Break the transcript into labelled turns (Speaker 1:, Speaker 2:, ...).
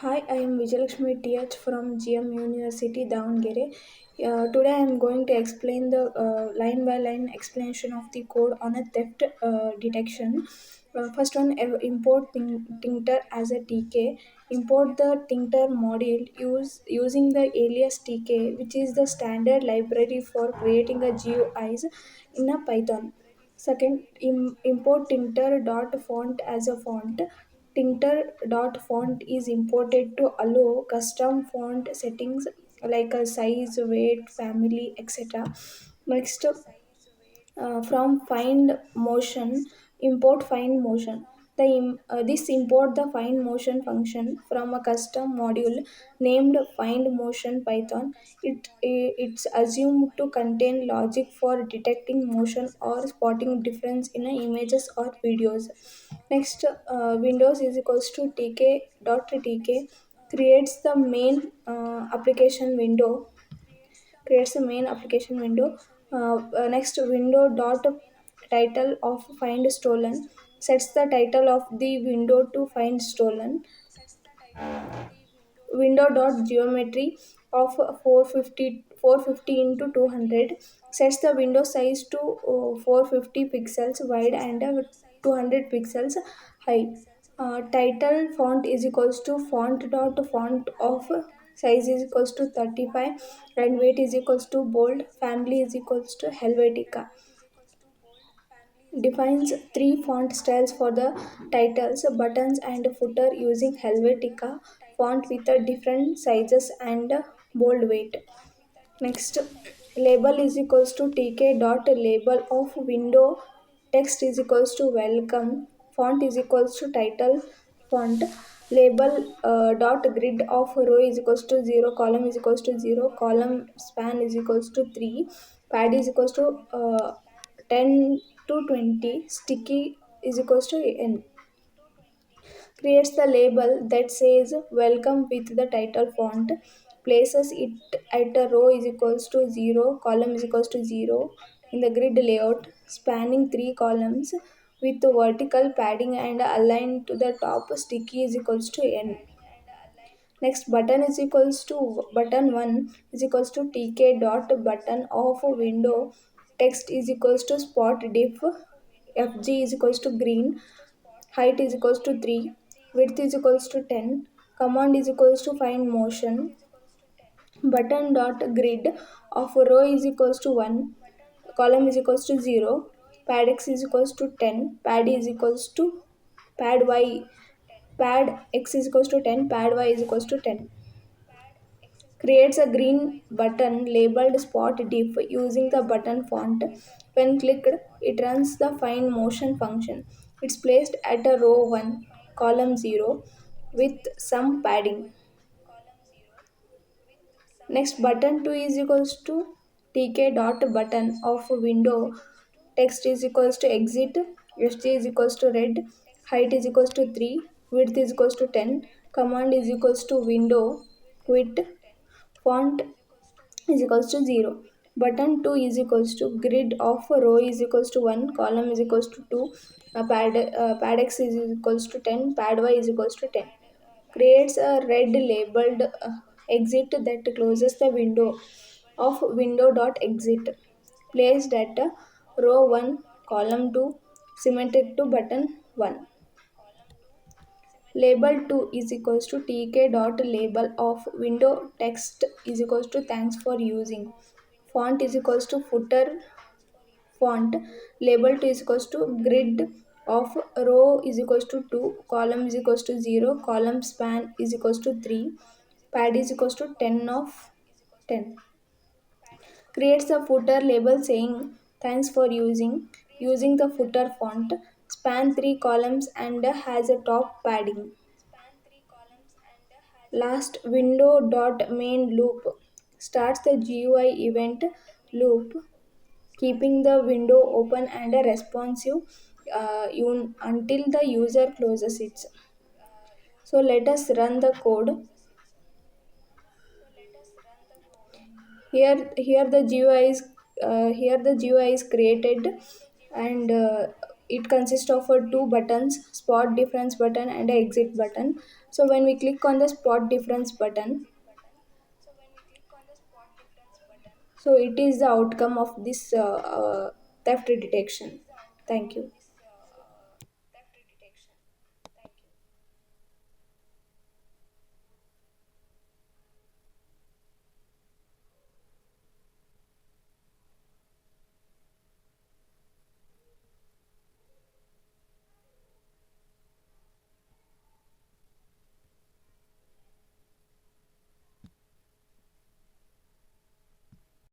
Speaker 1: Hi, I am Vijayalakshmi TH from GM University, Davangere. Today I am going to explain the line by line explanation of the code on a theft detection. First one, import Tkinter as a TK. Import the Tkinter module using the alias TK, which is the standard library for creating a GUIs in a Python. Second, import Tkinter.font as a font. Tkinter.font is imported to allow custom font settings like a size, weight, family, etc. Next, from find motion, import find motion. This import the find motion function from a custom module named find motion Python. It's assumed to contain logic for detecting motion or spotting difference in images or videos. Next, Windows is equals to tk.tk creates the main application window creates the main application window. Next, window dot title of find stolen sets the title of the window to find stolen. Window dot geometry of 450 into 200 sets the window size to 450 pixels wide and 200 pixels high. Title font is equals to font of size is equals to 35 and weight is equals to bold. Family is equals to Helvetica. Defines three font styles for the titles, buttons, and footer using Helvetica font with different sizes and bold weight. Next, label is equals to tk dot label of window. Text is equals to welcome. Font is equals to title font. Label dot grid of row is equals to 0. Column is equals to 0. Column span is equals to 3. Pad is equals to 10 to 20. Sticky is equals to n. Creates the label that says welcome with the title font, places it at a row is equals to 0, column is equals to 0 in the grid layout, spanning three columns with vertical padding and aligned to the top. Sticky is equals to n. Next, button is equals to button 1 is equals to tk dot button of window. Text is equals to spot diff. Fg is equals to green. Height is equals to 3. Width is equals to 10. Command is equals to find motion. Button dot grid of row is equals to 1. Column is equals to 0. Pad x is equals to 10. Pad is equals to pad y. Pad x is equals to 10. Pad y is equals to 10. Creates a green button labeled spot diff using the button font. When clicked, it runs the find motion function. It's placed at a row 1, column 0 with some padding. Next, button 2 is equals to tk dot button of window. Text is equals to exit. Fg is equals to red. Height is equals to 3. Width is equals to 10. Command is equals to window width. Font is equals to 0. Button 2 is equals to grid of row is equals to 1, column is equals to 2, pad x is equals to 10, pad y is equals to 10. Creates a red labeled exit that closes the window of window dot exit. Placed at row 1, column 2, symmetric to button 1. Label 2 is equals to tk dot label of window. Text is equals to thanks for using. Font is equals to footer font. Label 2 is equals to grid of row is equals to 2, column is equals to 0, column span is equals to 3, pad is equals to 10 of 10. Creates a footer label saying thanks for using the footer font, span 3 columns and has a top padding. Last, window dot main loop starts the GUI event loop, keeping the window open and responsive until the user closes it. So let us run the code. Here the GUI is created, and it consists of two buttons: spot difference button and exit button. So when we click on the spot difference button, so it is the outcome of this theft detection. Thank you.